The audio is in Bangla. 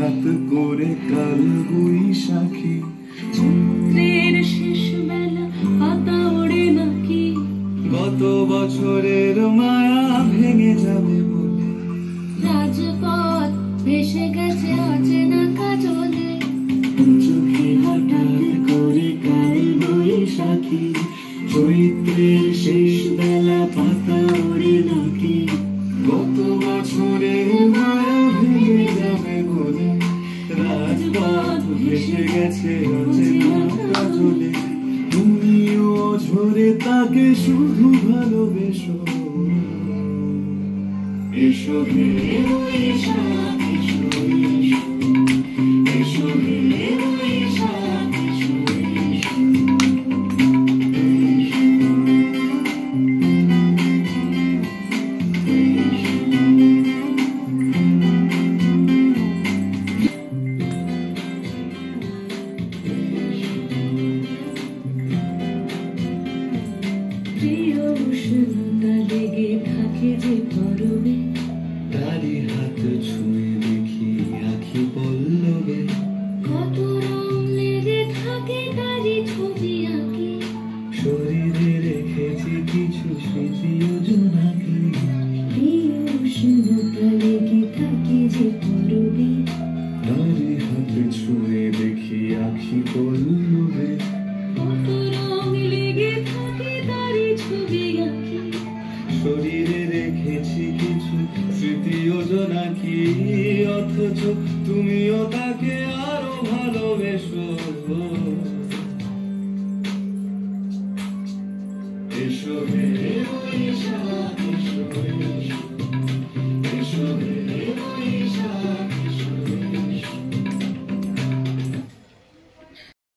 হাত করে কাল বৈশাখী চৈত্রের শেষ বেলা পাতা ওড়ে নাকি গত বছরের মায়া ভেঙে যাবে বলে রাজপথ ভেসে গেছে অচেনা কাজলে চোখে হঠাৎ করে কাল বৈশাখী চৈত্রের শেষ বেলা পাতা ওড়ে নাকি গত বছরের মায়া ভেঙে যাবে বলে রাজপথ ভেসে গেছে অচেনা কাজলে তুমিও ঝরে তাকে শুধু ভালোবেসো এসো হে বৈশাখ এসো এসো হে বৈশাখ এসো প্রিয় উষ্ণতা লেগে থাকে যে পরবে তারি হাত ছুঁয়ে দেখি আখি পল্লবে কত রং লেগে থাকে তারি ছবি আঁকি শরীরে রেখেছি কিছু স্মৃতি ও জোনাকি প্রিয় উষ্ণতা লেগে থাকে যে পরবে তারি হাত ছুঁয়ে দেখি আখি পল্লবে কত রং লেগে থাকে তারি ছবি আঁকি শরীরে রেখেছি কিছু স্মৃতি ও জোনাকি অথচ তুমিও তাকে আরো ভালোবেসো